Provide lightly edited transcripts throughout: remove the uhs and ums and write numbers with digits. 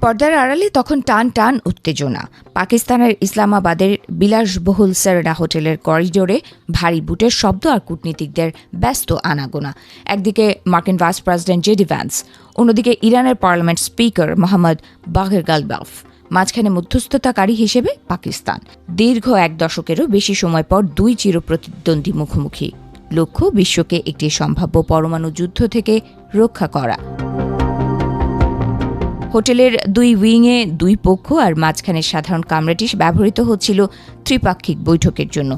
পর্দার আড়ালে তখন টান টান উত্তেজনা। পাকিস্তানের ইসলামাবাদের বিলাসবহুল সেরেনা হোটেলের করিডোরে ভারী বুটের শব্দ আর কূটনীতিকদের ব্যস্ত আনাগোনা। একদিকে মার্কিন ভাইস প্রেসিডেন্ট জেডি ভ্যান্স, অন্যদিকে ইরানের পার্লামেন্ট স্পিকার মোহাম্মদ বাঘের গালবাফ, মাঝখানে মধ্যস্থতাকারী হিসেবে পাকিস্তান। দীর্ঘ এক দশকেরও বেশি সময় পর দুই চিরপ্রতিদ্বন্দ্বী মুখোমুখি। লক্ষ্য বিশ্বকে একটি সম্ভাব্য পরমাণু যুদ্ধ থেকে রক্ষা করা। হোটেলের দুই উইংয়ে দুই পক্ষ আর মাঝখানে সাধারণ কামরাটি ব্যবহৃত হচ্ছিল ত্রিপাক্ষিক বৈঠকের জন্য।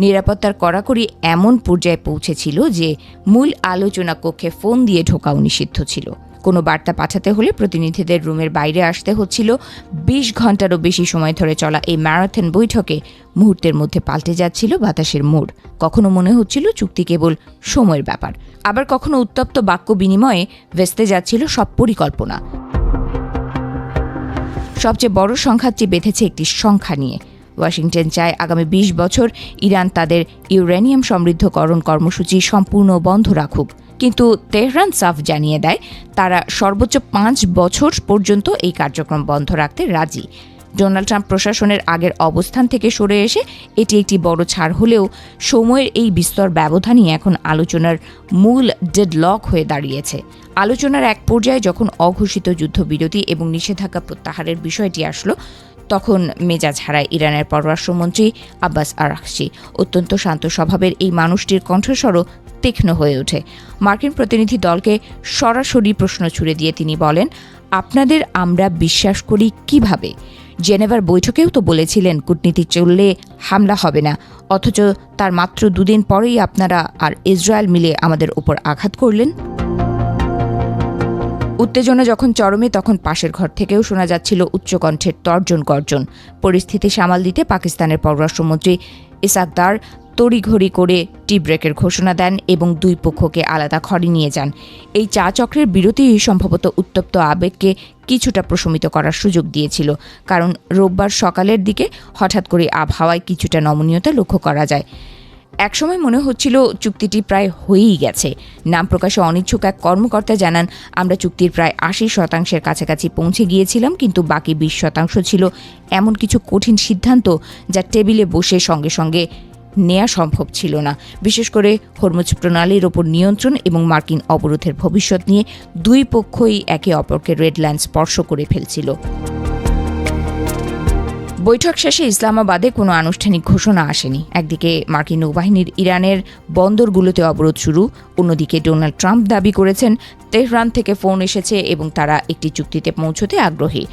নিরাপত্তার কড়াকড়ি এমন পর্যায়ে পৌঁছেছিল যে মূল আলোচনা কক্ষে ফোন দিয়ে ঢোকাও নিষিদ্ধ ছিল। কোনো বার্তা পাঠাতে হলে প্রতিনিধিদের রুমের বাইরে আসতে হচ্ছিল। ২০ ঘন্টারও বেশি সময় ধরে চলা এই ম্যারাথন বৈঠকে মুহূর্তের মধ্যে পাল্টে যাচ্ছিল বাতাসের মোড়। কখনো মনে হচ্ছিল চুক্তি কেবল সময়ের ব্যাপার, আবার কখনো উত্তপ্ত বাক্য বিনিময়ে ভেস্তে যাচ্ছিল সব পরিকল্পনা। সবচেয়ে বড় সংঘাতটি বেঁধেছে একটি সংখ্যা নিয়ে। ওয়াশিংটন চায় আগামী ২০ বছর ইরান তাদের ইউরেনিয়াম সমৃদ্ধকরণ কর্মসূচি সম্পূর্ণ বন্ধ রাখুক, কিন্তু তেহরান সাফ জানিয়ে দেয় তারা সর্বোচ্চ ৫ বছর পর্যন্ত এই কার্যক্রম বন্ধ রাখতে রাজি। ডোনাল্ড ট্রাম্প প্রশাসনের আগের অবস্থান থেকে সরে এসে এটি একটি বড় ছাড় হলেও সময়ের এই বিস্তর ব্যবধানই এখন আলোচনার মূল ডেডলক হয়ে দাঁড়িয়েছে। আলোচনার এক পর্যায়ে যখন অঘোষিত যুদ্ধবিরতি এবং নিষেধাজ্ঞা প্রত্যাহারের বিষয়টি আসলো, তখন মেজাজ হারায় ইরানের পররাষ্ট্রমন্ত্রী আব্বাস আরাকচি। অত্যন্ত শান্ত স্বভাবের এই মানুষটির কণ্ঠস্বরও তীক্ষ্ণ হয়ে ওঠে। মার্কিন প্রতিনিধি দলকে সরাসরি প্রশ্ন ছুড়ে দিয়ে তিনি বলেন, আপনাদের আমরা বিশ্বাস করি কিভাবে? জেনেভার বৈঠকেও তো বলেছিলেন কূটনীতি চললে হামলা হবে না, অথচ তার মাত্র ২ দিন পরেই আপনারা আর ইসরায়েল মিলে আমাদের উপর আঘাত করলেন। উত্তেজনা যখন চরমে, তখন পাশের ঘর থেকেও শোনা যাচ্ছিল উচ্চকণ্ঠের তর্জন গর্জন। পরিস্থিতি সামাল দিতে পাকিস্তানের পররাষ্ট্রমন্ত্রী ইসাক দার তড়িঘড়ি করে টি ব্রেকের ঘোষণা দেন এবং দুই পক্ষকে আলাদা ঘরে নিয়ে যান। এই চা চক্রের বিরতি সম্ভবত উত্তপ্ত আবেগকে কিছুটা প্রশমিত করার সুযোগ দিয়েছিল, কারণ রোববার সকালের দিকে হঠাৎ করে আবহাওয়ায় কিছুটা নমনীয়তা লক্ষ্য করা যায়। একসময় মনে হচ্ছিল চুক্তিটি প্রায় হয়েই গেছে। নাম প্রকাশে অনিচ্ছুক এক কর্মকর্তা জানান, আমরা চুক্তির প্রায় ৮০% কাছাকাছি পৌঁছে গিয়েছিলাম, কিন্তু বাকি ২০% ছিল এমন কিছু কঠিন সিদ্ধান্ত যা টেবিলে বসে সঙ্গে সঙ্গে নেওয়া সম্ভব ছিল না। বিশেষ করে হরমুজ প্রণালীর ওপর নিয়ন্ত্রণ এবং মার্কিন অবরোধের ভবিষ্যৎ নিয়ে দুই পক্ষই একে অপরকে রেড লাইন স্পর্শ করে ফেলছিল। বৈঠক শেষে ইসলামাবাদে কোনো আনুষ্ঠানিক ঘোষণা আসেনি। একদিকে মার্কিন নৌবাহিনীর ইরানের বন্দরগুলোতে অবরোধ শুরু, অন্যদিকে ডোনাল্ড ট্রাম্প দাবি করেছেন তেহরান থেকে ফোন এসেছে এবং তারা একটি চুক্তিতে পৌঁছতে আগ্রহী।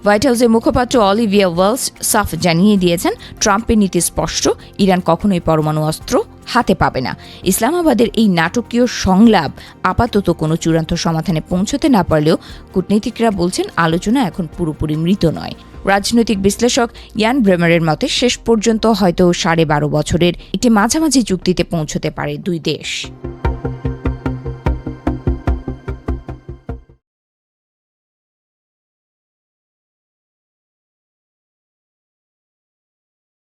হোয়াইট হাউসের মুখপাত্র অলিভিয়া ওয়েলস সাফ জানিয়ে দিয়েছেন, ট্রাম্পের নীতি স্পষ্ট, ইরান কখনোই পরমাণু অস্ত্র হাতে পাবে না। ইসলামাবাদের এই নাটকীয় সংলাপ আপাতত কোনো চূড়ান্ত সমাধানে পৌঁছতে না পারলেও কূটনীতিকরা বলছেন আলোচনা এখন পুরোপুরি মৃত নয়। রাজনৈতিক বিশ্লেষক ইয়ান ব্রেমারের মতে শেষ পর্যন্ত হয়তো ১২.৫ বছরের একটি মাঝামাঝি চুক্তিতে পৌঁছতে পারে দুই দেশ।